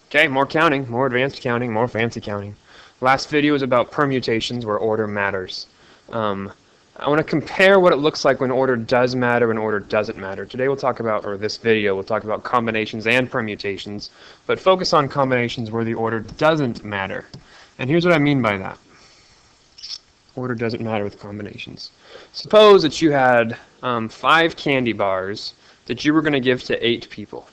Okay, more counting, more advanced counting, more fancy counting. Last video was about permutations where order matters. I want to compare what it looks like when order does matter and order doesn't matter. Today we'll talk about, or this video, we'll talk about combinations and permutations, but focus on combinations where the order doesn't matter. And here's what I mean by that. Order doesn't matter with combinations. Suppose that you had 5 candy bars that you were going to give to 8 people.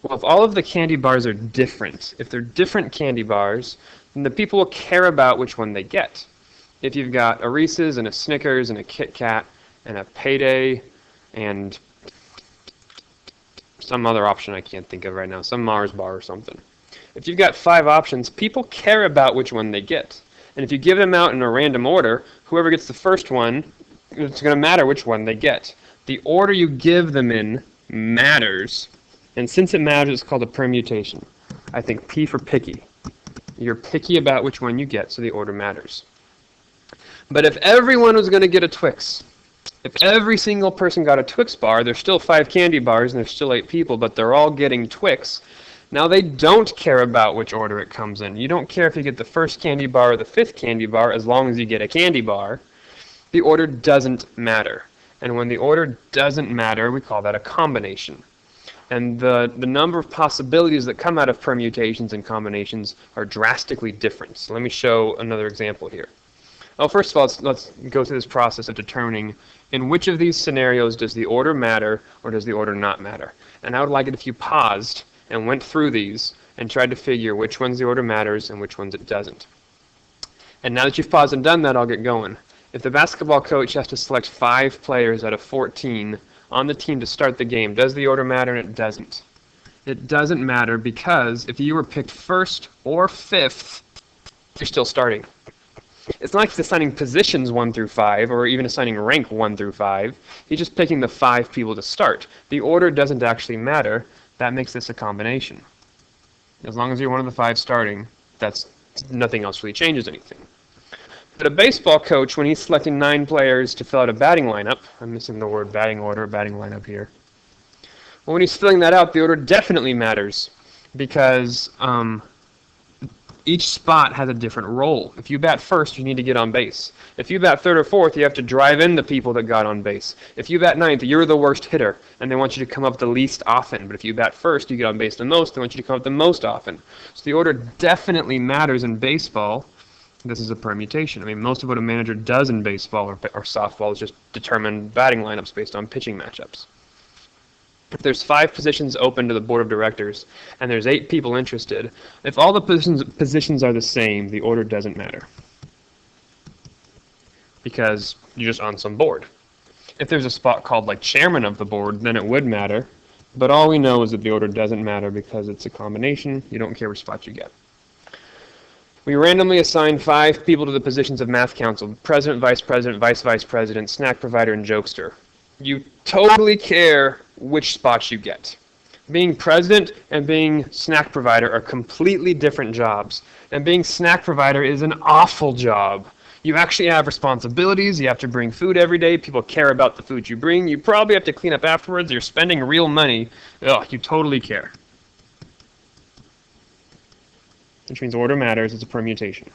Well, if all of the candy bars are different, if they're different candy bars, then the people will care about which one they get. If you've got a Reese's and a Snickers and a Kit Kat and a Payday and some other option I can't think of right now, some Mars bar or something. If you've got 5 options, people care about which one they get. And if you give them out in a random order, whoever gets the first one, it's going to matter which one they get. The order you give them in matters. And since it matters, it's called a permutation. I think P for picky. You're picky about which one you get, so the order matters. But if everyone was going to get a Twix, if every single person got a Twix bar, there's still 5 candy bars and there's still 8 people, but they're all getting Twix. Now they don't care about which order it comes in. You don't care if you get the first candy bar or the 5th candy bar as long as you get a candy bar. The order doesn't matter. And when the order doesn't matter, we call that a combination. And the number of possibilities that come out of permutations and combinations are drastically different. So let me show another example here. Well, first of all, let's go through this process of determining in which of these scenarios does the order matter or does the order not matter. And I would like it if you paused and went through these and tried to figure which ones the order matters and which ones it doesn't. And now that you've paused and done that, I'll get going. If the basketball coach has to select 5 players out of 14 on the team to start the game, does the order matter? And it doesn't. It doesn't matter because if you were picked 1st or 5th, you're still starting. It's not like he's assigning positions 1 through 5 or even assigning rank 1 through 5. He's just picking the 5 people to start. The order doesn't actually matter. That makes this a combination. As long as you're one of the 5 starting, that's nothing else really changes anything. But a baseball coach, when he's selecting 9 players to fill out a batting lineup, I'm missing the word batting order, batting lineup here. Well, when he's filling that out, the order definitely matters because each spot has a different role. If you bat 1st, you need to get on base. If you bat 3rd or 4th, you have to drive in the people that got on base. If you bat 9th, you're the worst hitter, and they want you to come up the least often. But if you bat 1st, you get on base the most, they want you to come up the most often. So the order definitely matters in baseball. This is a permutation. I mean, most of what a manager does in baseball or softball is just determine batting lineups based on pitching matchups. If there's 5 positions open to the board of directors and there's 8 people interested, if all the positions are the same, the order doesn't matter because you're just on some board. If there's a spot called like chairman of the board, then it would matter, but all we know is that the order doesn't matter because it's a combination. You don't care which spot you get. We randomly assign 5 people to the positions of math council: president, vice president, snack provider, and jokester. You totally care which spots you get. Being president and being snack provider are completely different jobs. And being snack provider is an awful job. You actually have responsibilities. You have to bring food every day. People care about the food you bring. You probably have to clean up afterwards. You're spending real money. Ugh, you totally care. Which means order matters. It's a permutation.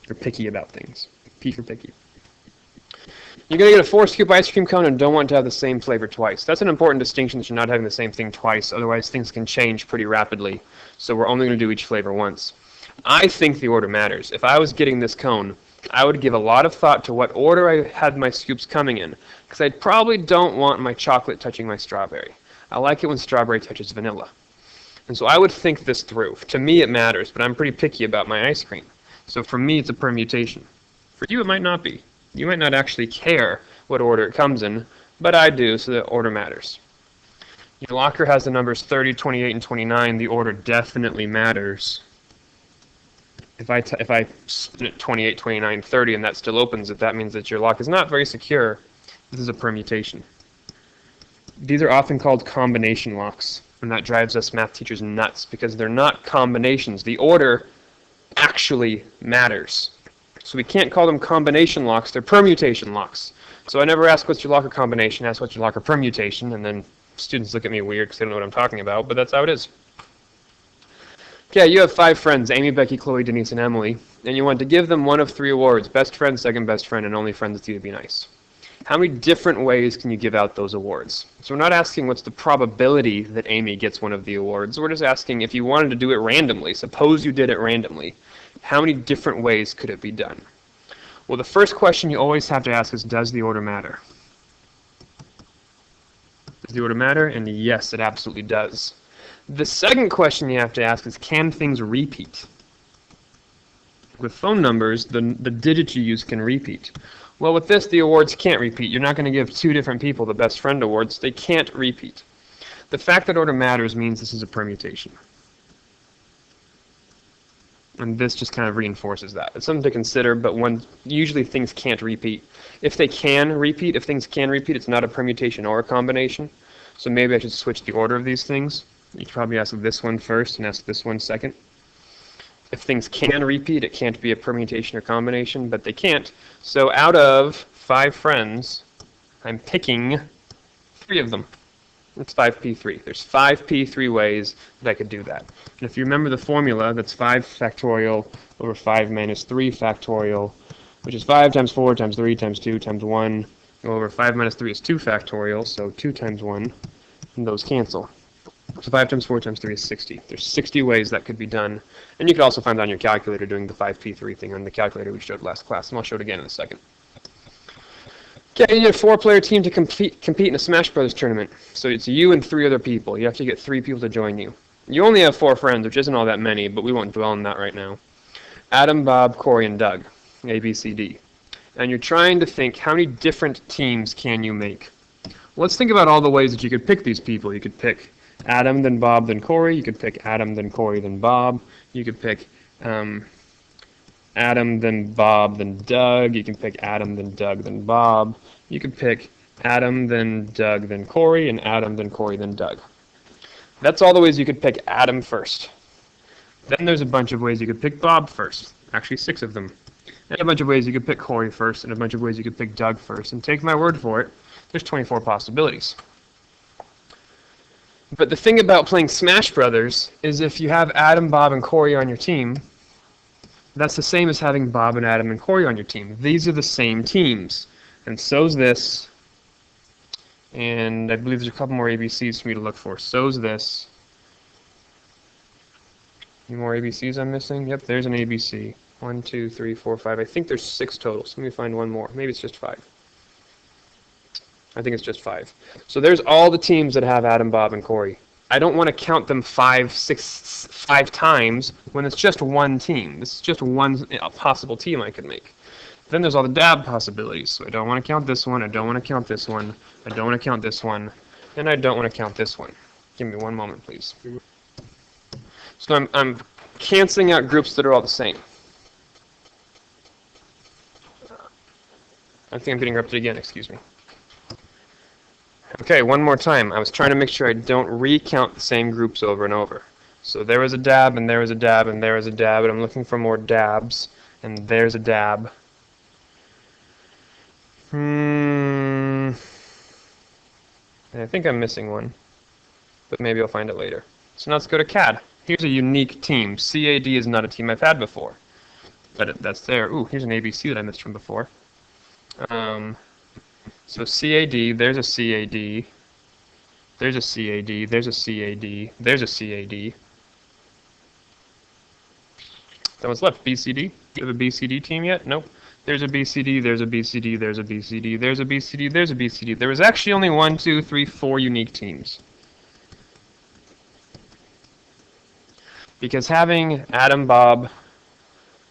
You're picky about things. P for picky. You're going to get a 4-scoop ice cream cone and don't want to have the same flavor twice. That's an important distinction, that you're not having the same thing twice. Otherwise, things can change pretty rapidly. So we're only going to do each flavor once. I think the order matters. If I was getting this cone, I would give a lot of thought to what order I had my scoops coming in, because I probably don't want my chocolate touching my strawberry. I like it when strawberry touches vanilla. And so I would think this through. To me, it matters, but I'm pretty picky about my ice cream. So for me, it's a permutation. For you, it might not be. You might not actually care what order it comes in, but I do, so the order matters. Your locker has the numbers 30, 28, and 29. The order definitely matters. If I split 28, 29, 30, and that still opens it, that means that your lock is not very secure. This is a permutation. These are often called combination locks, and that drives us math teachers nuts because they're not combinations. The order actually matters. So we can't call them combination locks, they're permutation locks. So I never ask what's your locker combination, I ask what's your locker permutation, and then students look at me weird because they don't know what I'm talking about, but that's how it is. Okay, you have 5 friends, Amy, Becky, Chloe, Denise, and Emily, and you want to give them one of 3 awards, best friend, second best friend, and only friends with you to be nice. How many different ways can you give out those awards? So we're not asking what's the probability that Amy gets one of the awards. We're just asking if you wanted to do it randomly. Suppose you did it randomly. How many different ways could it be done? Well, the first question you always have to ask is, does the order matter? Does the order matter? And yes, it absolutely does. The second question you have to ask is, can things repeat? With phone numbers, the digits you use can repeat. Well, with this, the awards can't repeat. You're not going to give 2 different people the best friend awards. They can't repeat. The fact that order matters means this is a permutation. And this just kind of reinforces that. It's something to consider, but usually things can't repeat. If things can repeat, it's not a permutation or a combination. So maybe I should switch the order of these things. You should probably ask this one first and ask this one second. If things can repeat, it can't be a permutation or combination, but they can't. So out of 5 friends, I'm picking 3 of them. It's 5p3. There's 5p3 ways that I could do that. And if you remember the formula, that's 5 factorial over 5 minus 3 factorial, which is 5 times 4 times 3 times 2 times 1. Over 5 minus 3 is 2 factorial, so 2 times 1, and those cancel. So 5 times 4 times 3 is 60. There's 60 ways that could be done. And you could also find that on your calculator doing the 5p3 thing on the calculator we showed last class, and I'll show it again in a second. Okay, you need a 4-player team to compete in a Smash Bros. Tournament. So it's you and 3 other people. You have to get 3 people to join you. You only have 4 friends, which isn't all that many, but we won't dwell on that right now. Adam, Bob, Corey, and Doug. A, B, C, D. And you're trying to think, how many different teams can you make? Let's think about all the ways that you could pick these people. You could pick Adam, then Bob, then Corey. You could pick Adam, then Corey, then Bob. You could pick Adam, then Bob, then Doug. You can pick Adam, then Doug, then Bob. You could pick Adam, then Doug, then Corey, and Adam, then Corey, then Doug. That's all the ways you could pick Adam first. Then there's a bunch of ways you could pick Bob first. Actually, 6 of them. And a bunch of ways you could pick Corey first, and a bunch of ways you could pick Doug first. And take my word for it, there's 24 possibilities. But the thing about playing Smash Brothers is if you have Adam, Bob, and Corey on your team, that's the same as having Bob and Adam and Corey on your team. These are the same teams. And so's this. And I believe there's a couple more ABCs for me to look for. So's this. Any more ABCs I'm missing? Yep, there's an ABC. 1, 2, 3, 4, 5. I think there's 6 total. So let me find one more. Maybe it's just 5. I think it's just 5. So there's all the teams that have Adam, Bob, and Corey. I don't want to count them 5 times when it's just one team. This is just one possible team I could make. Then there's all the dab possibilities. So I don't want to count this one. I don't want to count this one. I don't want to count this one. And I don't want to count this one. Give me one moment, please. So I'm canceling out groups that are all the same. I think I'm getting interrupted again. Excuse me. Okay, one more time. I was trying to make sure I don't recount the same groups over and over. So there was a dab, and there was a dab, and there was a dab, and I'm looking for more dabs, and there's a dab. I think I'm missing one, but maybe I'll find it later. So now let's go to CAD. Here's a unique team. CAD is not a team I've had before, but that's there. Ooh, here's an ABC that I missed from before. So CAD, there's a CAD, there's a CAD, there's a CAD, there's a CAD. That one's left. BCD. Do you have a BCD team yet? Nope. There's a BCD, there's a BCD, there's a BCD, there's a BCD, there's a BCD. There was actually only 1, 2, 3, 4 unique teams. Because having Adam, Bob,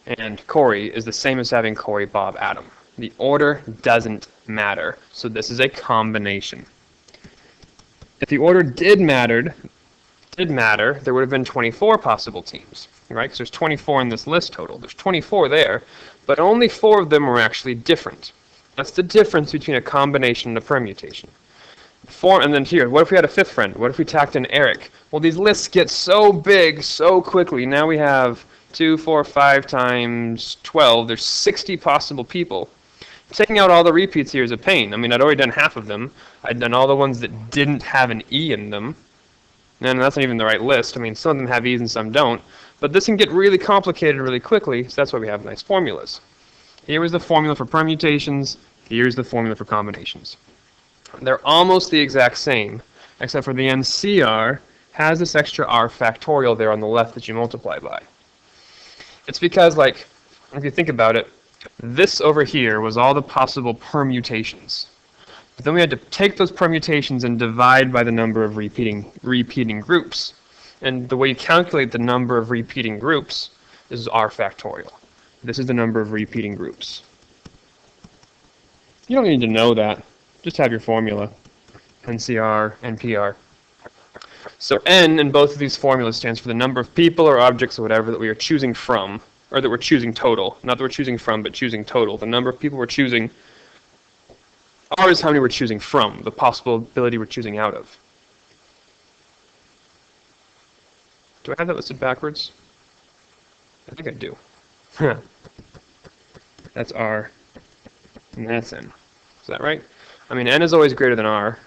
and Corey is the same as having Corey, Bob, Adam. The order doesn't matter, so this is a combination. If the order did matter, there would have been 24 possible teams, right? Because there's 24 in this list total. There's 24 there, but only 4 of them were actually different. That's the difference between a combination and a permutation. And then here, what if we had a 5th friend? What if we tacked in Eric? Well, these lists get so big so quickly. Now we have 2, 4, 5 times 12. There's 60 possible people. Taking out all the repeats here is a pain. I mean, I'd already done half of them. I'd done all the ones that didn't have an E in them. And that's not even the right list. I mean, some of them have e's and some don't. But this can get really complicated really quickly, so that's why we have nice formulas. Here is the formula for permutations. Here's the formula for combinations. They're almost the exact same, except for the NCR has this extra r factorial there on the left that you multiply by. It's because, like, if you think about it, this over here was all the possible permutations. But then we had to take those permutations and divide by the number of repeating groups. And the way you calculate the number of repeating groups is r factorial. This is the number of repeating groups. You don't need to know that. Just have your formula, NCR, NPR. So n in both of these formulas stands for the number of people or objects or whatever that we are choosing from, or that we're choosing total. Not that we're choosing from, but choosing total. The number of people we're choosing. R is how many we're choosing from, the possibility we're choosing out of. Do I have that listed backwards? I think I do. That's R, and that's N. Is that right? I mean, N is always greater than R.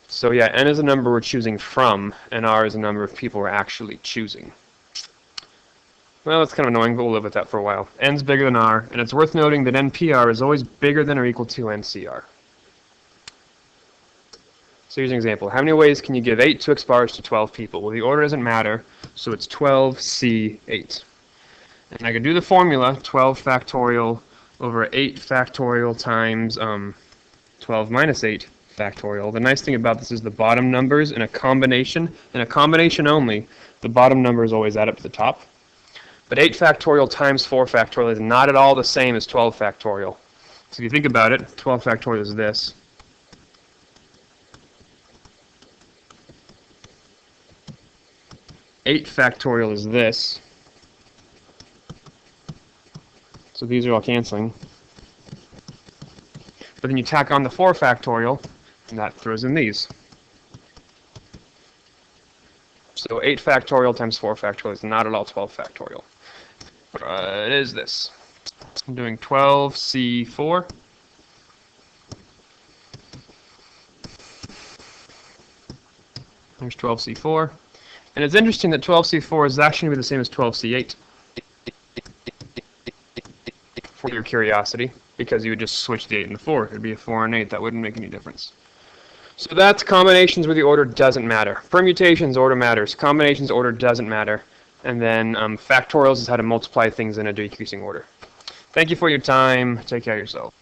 So yeah, N is the number we're choosing from, and R is the number of people we're actually choosing. Well, that's kind of annoying, but we'll live with that for a while. N's bigger than R, and it's worth noting that NPR is always bigger than or equal to NCR. So here's an example. How many ways can you give 8 2x bars to 12 people? Well, the order doesn't matter, so it's 12C8. And I could do the formula, 12 factorial over 8 factorial times 12 minus 8 factorial. The nice thing about this is the bottom numbers in a combination only, the bottom numbers always add up to the top. But 8 factorial times 4 factorial is not at all the same as 12 factorial. So if you think about it, 12 factorial is this. Eight factorial is this. So these are all canceling. But then you tack on the 4 factorial, and that throws in these. So 8 factorial times 4 factorial is not at all 12 factorial. It is this. I'm doing 12C4. There's 12C4. And it's interesting that 12C4 is actually going to be the same as 12C8. For your curiosity, because you would just switch the 8 and the 4. It would be a 4 and 8. That wouldn't make any difference. So that's combinations where the order doesn't matter. Permutations, order matters. Combinations, order doesn't matter. And then factorials is how to multiply things in a decreasing order. Thank you for your time. Take care of yourself.